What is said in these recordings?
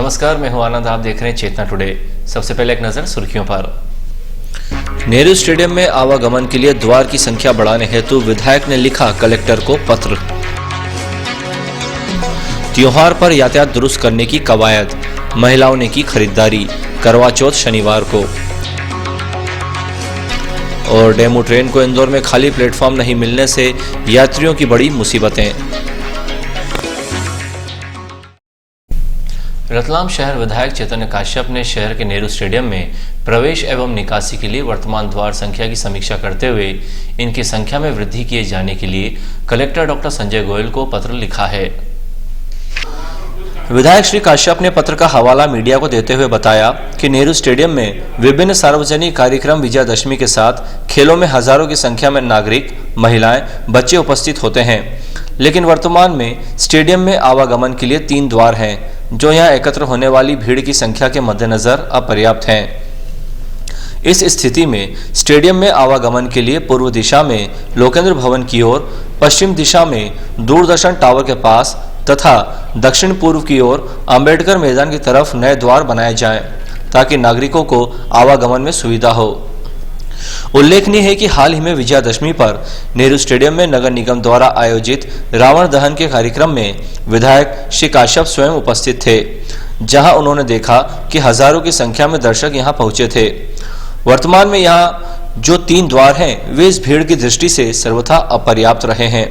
नमस्कार, मैं हूं आनंद। आप देख रहे हैं चेतना टुडे। सबसे पहले एक नजर सुर्खियों पर। नेहरू स्टेडियम में आवागमन के लिए द्वार की संख्या बढ़ाने हेतु विधायक ने लिखा कलेक्टर को पत्र। त्योहार पर यातायात दुरुस्त करने की कवायद, महिलाओं ने की खरीदारी। करवा चौथ शनिवार को। और डेमू ट्रेन को इंदौर में खाली प्लेटफॉर्म नहीं मिलने से यात्रियों की बड़ी मुसीबतें। रतलाम शहर विधायक चैतन्य काश्यप ने शहर के नेहरू स्टेडियम में प्रवेश एवं निकासी के लिए वर्तमान द्वार संख्या की समीक्षा करते हुए इनकी संख्या में वृद्धि किए जाने के लिए कलेक्टर डॉक्टर संजय गोयल को पत्र लिखा है। विधायक श्री काश्यप ने पत्र का हवाला मीडिया को देते हुए बताया कि नेहरू स्टेडियम में विभिन्न सार्वजनिक कार्यक्रम विजयादशमी के साथ खेलों में हजारों की संख्या में नागरिक, महिलाएं, बच्चे उपस्थित होते हैं, लेकिन वर्तमान में स्टेडियम में आवागमन के लिए 3 द्वार हैं, जो यहां एकत्र होने वाली भीड़ की संख्या के मद्देनजर अपर्याप्त हैं। इस स्थिति में स्टेडियम में आवागमन के लिए पूर्व दिशा में लोकेंद्र भवन की ओर, पश्चिम दिशा में दूरदर्शन टावर के पास तथा दक्षिण पूर्व की ओर अंबेडकर मैदान की तरफ नए द्वार बनाए जाएं, ताकि नागरिकों को आवागमन में सुविधा हो। उल्लेखनीय है कि हाल ही में विजयादशमी पर नेहरू स्टेडियम में नगर निगम द्वारा आयोजित रावण दहन के कार्यक्रम में विधायक श्री काश्यप स्वयं उपस्थित थे, जहां उन्होंने देखा कि हजारों की संख्या में दर्शक यहां पहुंचे थे। वर्तमान में यहां जो 3 द्वार हैं, वे इस भीड़ की दृष्टि से सर्वथा अपर्याप्त रहे हैं।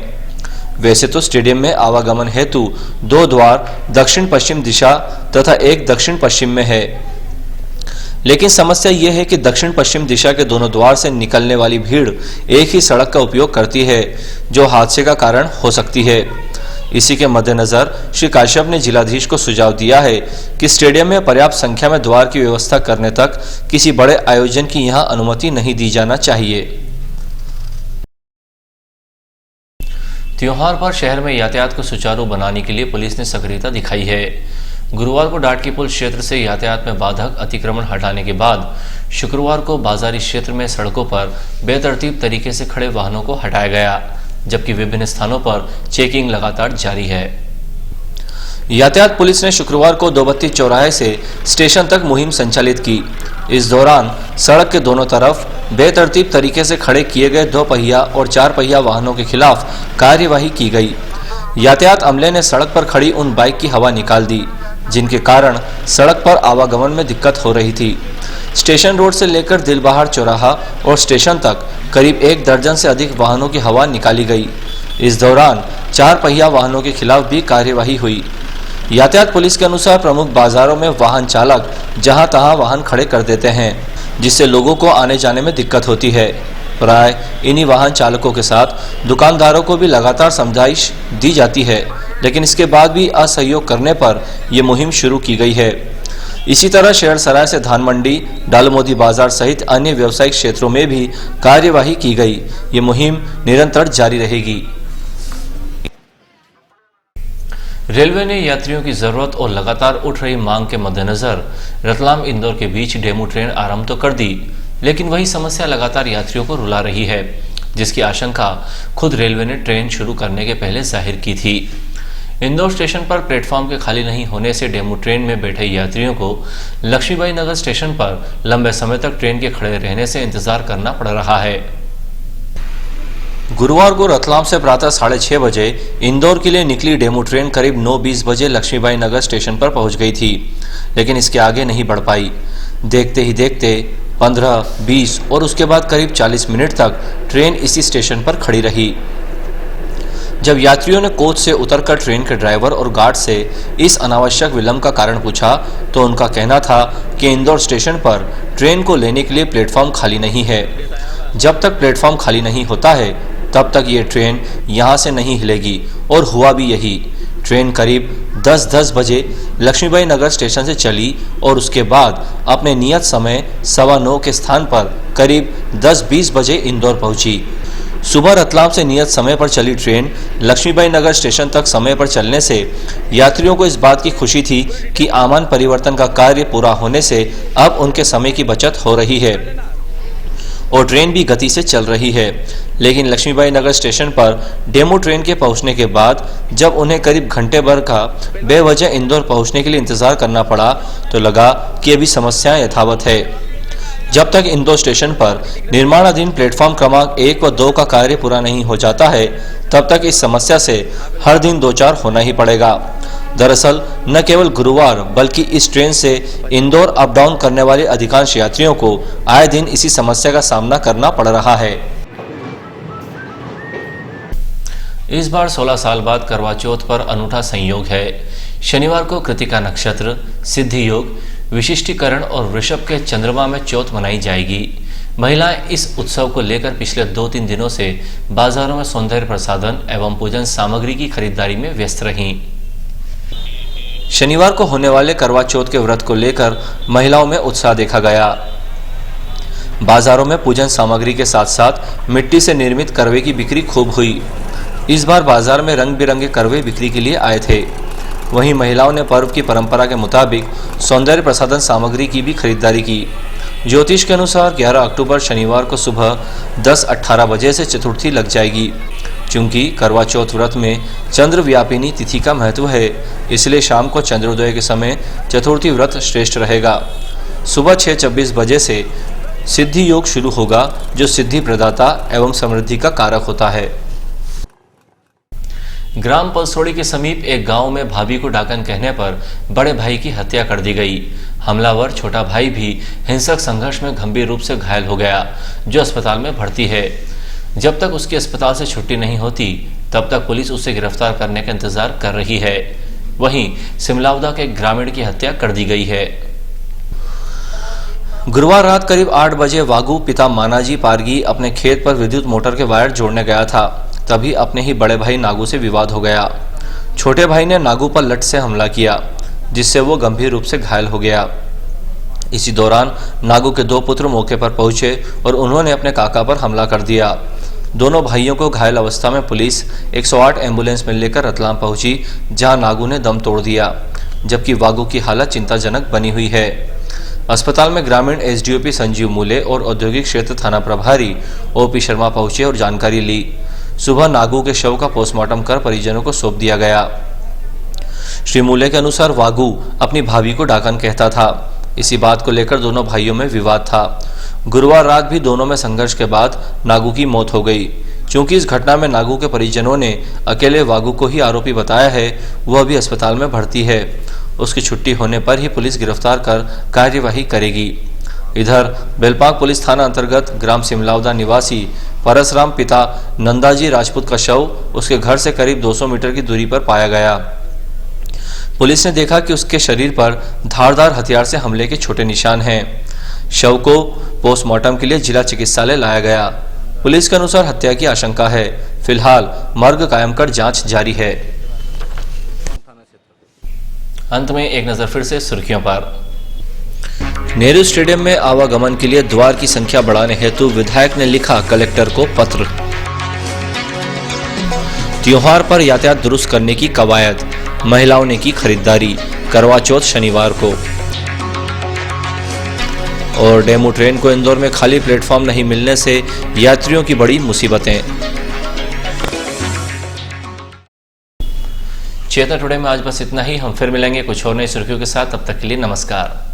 वैसे तो स्टेडियम में आवागमन हेतु 2 द्वार दक्षिण पश्चिम दिशा तथा एक दक्षिण पश्चिम में है, लेकिन समस्या यह है कि दक्षिण पश्चिम दिशा के दोनों द्वार से निकलने वाली भीड़ एक ही सड़क का उपयोग करती है, जो हादसे का कारण हो सकती है। इसी के मद्देनजर श्री काश्यप ने जिलाधीश को सुझाव दिया है कि स्टेडियम में पर्याप्त संख्या में द्वार की व्यवस्था करने तक किसी बड़े आयोजन की यहां अनुमति नहीं दी जाना चाहिए। त्योहार पर शहर में यातायात को सुचारू बनाने के लिए पुलिस ने सक्रियता दिखाई है। गुरुवार को डाटकी पुल क्षेत्र से यातायात में बाधक अतिक्रमण हटाने के बाद शुक्रवार को बाजारी क्षेत्र में सड़कों पर बेतरतीब तरीके से खड़े वाहनों को हटाया गया, जबकि विभिन्न स्थानों पर चेकिंग लगातार जारी है। यातायात पुलिस ने शुक्रवार को दोबत्ती चौराहे से स्टेशन तक मुहिम संचालित की। इस दौरान सड़क के दोनों तरफ बेतरतीब तरीके से खड़े किए गए 2 पहिया और 4 पहिया वाहनों के खिलाफ कार्यवाही की गई। यातायात अमले ने सड़क पर खड़ी उन बाइक की हवा निकाल दी, जिनके कारण सड़क पर आवागमन में दिक्कत हो रही थी। स्टेशन रोड से लेकर दिलबहार चौराहा और स्टेशन तक करीब 1 दर्जन से अधिक वाहनों की हवा निकाली गई। इस दौरान 4 पहिया वाहनों के खिलाफ भी कार्यवाही हुई। यातायात पुलिस के अनुसार प्रमुख बाजारों में वाहन चालक जहां तहां वाहन खड़े कर देते हैं, जिससे लोगों को आने जाने में दिक्कत होती है। प्राय इन्हीं वाहन चालकों के साथ दुकानदारों को भी लगातार समझाइश दी जाती है, लेकिन इसके बाद भी असहयोग करने पर यह मुहिम शुरू की गई है। इसी तरह शहर सराय से धान मंडी, डालमोदी बाजार सहित अन्य व्यावसायिक क्षेत्रों में भी कार्यवाही की गई। ये मुहिम निरंतर जारी रहेगी। रेलवे ने यात्रियों की जरूरत और लगातार उठ रही मांग के मद्देनजर रतलाम इंदौर के बीच डेमू ट्रेन आरंभ तो कर दी, लेकिन वही समस्या लगातार यात्रियों को रुला रही है, जिसकी आशंका खुद रेलवे ने ट्रेन शुरू करने के पहले जाहिर की थी। इंदौर स्टेशन पर प्लेटफॉर्म के खाली नहीं होने से डेमू ट्रेन में बैठे यात्रियों को लक्ष्मीबाई नगर स्टेशन पर लंबे समय तक ट्रेन के खड़े रहने से इंतजार करना पड़ रहा है। गुरुवार को रतलाम से प्रातः 6:30 बजे इंदौर के लिए निकली डेमू ट्रेन करीब 9:20 बजे लक्ष्मीबाई नगर स्टेशन पर पहुंच गई थी, लेकिन इसके आगे नहीं बढ़ पाई। देखते ही देखते 15, 20 और उसके बाद करीब 40 मिनट तक ट्रेन इसी स्टेशन पर खड़ी रही। जब यात्रियों ने कोच से उतरकर ट्रेन के ड्राइवर और गार्ड से इस अनावश्यक विलंब का कारण पूछा, तो उनका कहना था कि इंदौर स्टेशन पर ट्रेन को लेने के लिए प्लेटफॉर्म खाली नहीं है। जब तक प्लेटफॉर्म खाली नहीं होता है, तब तक ये ट्रेन यहाँ से नहीं हिलेगी, और हुआ भी यही। ट्रेन करीब 10:10 बजे लक्ष्मीबाई नगर स्टेशन से चली और उसके बाद अपने नियत समय 9:15 के स्थान पर करीब 10:20 बजे इंदौर पहुंची। सुबह रतलाम से नियत समय पर चली ट्रेन लक्ष्मीबाई नगर स्टेशन तक समय पर चलने से यात्रियों को इस बात की खुशी थी कि आमान परिवर्तन का कार्य पूरा होने से अब उनके समय की बचत हो रही है और ट्रेन भी गति से चल रही है। लेकिन लक्ष्मीबाई नगर स्टेशन पर डेमू ट्रेन के पहुंचने के बाद जब उन्हें करीब घंटे भर का बेवजह इंदौर पहुंचने के लिए इंतजार करना पड़ा तो लगा कि अभी समस्याएं यथावत है। जब तक इंदौर स्टेशन पर निर्माणाधीन प्लेटफॉर्म क्रमांक 1 व 2 का कार्य पूरा नहीं हो जाता है तब तक इस समस्या से हर दिन दो चार होना ही पड़ेगा। दरअसल न केवल गुरुवार बल्कि इस ट्रेन से इंदौर अप डाउन करने वाले अधिकांश यात्रियों को आए दिन इसी समस्या का सामना करना पड़ रहा है। इस बार 16 साल बाद करवा चौथ पर अनूठा संयोग है। शनिवार को कृतिका नक्षत्र, सिद्धि योग, विशिष्टीकरण और वृषभ के चंद्रमा में चौथ मनाई जाएगी। महिलाएं इस उत्सव को लेकर पिछले 2-3 दिनों से बाजारों में सौंदर्य प्रसाधन एवं पूजन सामग्री की खरीदारी में व्यस्त रहीं। शनिवार को होने वाले करवा चौथ के व्रत को लेकर महिलाओं में उत्साह देखा गया। बाजारों में पूजन सामग्री के साथ साथ मिट्टी से निर्मित करवे की बिक्री खूब हुई। इस बार बाजार में रंग बिरंगे करवे बिक्री के लिए आए थे। वहीं महिलाओं ने पर्व की परंपरा के मुताबिक सौंदर्य प्रसाधन सामग्री की भी खरीदारी की। ज्योतिष के अनुसार 11 अक्टूबर शनिवार को सुबह 10-18 बजे से चतुर्थी लग जाएगी। चूंकि करवा चौथ व्रत में चंद्र व्यापिनी तिथि का महत्व है, इसलिए शाम को चंद्रोदय के समय चतुर्थी व्रत श्रेष्ठ रहेगा। सुबह 6:26 बजे से सिद्धि योग शुरू होगा, जो सिद्धि प्रदाता एवं समृद्धि का कारक होता है। ग्राम पलसोड़ी के समीप एक गांव में भाभी को डाकन कहने पर बड़े भाई की हत्या कर दी गई। हमलावर छोटा भाई भी हिंसक संघर्ष में गंभीर रूप से घायल हो गया, जो अस्पताल में भर्ती है। जब तक उसकी अस्पताल से छुट्टी नहीं होती तब तक पुलिस उसे गिरफ्तार करने का इंतजार कर रही है। वहीं सिमलावदा के ग्रामीण की हत्या कर दी गई है। गुरुवार रात करीब 8 बजे वागू पिता मानाजी पारगी अपने खेत पर विद्युत मोटर के वायर जोड़ने गया था। तभी अपने ही बड़े भाई नागू से विवाद हो गया। छोटे भाई ने नागू पर लठ से हमला किया, जिससे वो गंभीर रूप से घायल हो गया। इसी दौरान नागू के 2 पुत्र मौके पर पहुंचे और उन्होंने अपने काका पर हमला कर दिया। दोनों भाइयों को घायल अवस्था में पुलिस 108 एम्बुलेंस में लेकर रतलाम पहुंची, जहां नागू ने दम तोड़ दिया, जबकि वागू की हालत चिंताजनक बनी हुई है। अस्पताल में ग्रामीण एसडीओपी संजीव मूले और औद्योगिक क्षेत्र थाना प्रभारी ओपी शर्मा पहुंचे और जानकारी ली। सुबह नागू के शव का पोस्टमार्टम कर परिजनों को सौंप दिया गया। श्री मूले के अनुसार वागू अपनी भाभी को डाकन कहता था। इसी बात को लेकर दोनों भाइयों में विवाद था। गुरुवार रात भी दोनों में संघर्ष के बाद नागू की मौत हो गई। चूंकि इस घटना में नागू के परिजनों ने अकेले वागू को ही आरोपी बताया है, वह भी अस्पताल में भर्ती है। उसकी छुट्टी होने पर ही पुलिस गिरफ्तार कर कार्यवाही करेगी। इधर बेलपाक पुलिस थाना अंतर्गत ग्राम सिमलावदा निवासी परसराम पिता नंदाजी राजपूत का शव उसके घर से करीब 200 मीटर की दूरी पर पाया गया। पुलिस ने देखा कि उसके शरीर पर धारदार हथियार से हमले के छोटे निशान हैं। शव को पोस्टमार्टम के लिए जिला चिकित्सालय लाया गया। पुलिस के अनुसार हत्या की आशंका है। फिलहाल मर्ग कायम कर जांच जारी है। अंत में एक नजर फिर से सुर्खियों पर। नेहरू स्टेडियम में आवागमन के लिए द्वार की संख्या बढ़ाने हेतु विधायक ने लिखा कलेक्टर को पत्र। त्योहार पर यातायात दुरुस्त करने की कवायद, महिलाओं ने की खरीदारी। करवा चौथ शनिवार को। और डेमू ट्रेन को इंदौर में खाली प्लेटफॉर्म नहीं मिलने से यात्रियों की बड़ी मुसीबतें। चेतना टुडे में आज बस इतना ही। हम फिर मिलेंगे कुछ और नई सुर्खियों के साथ। तब तक के लिए नमस्कार।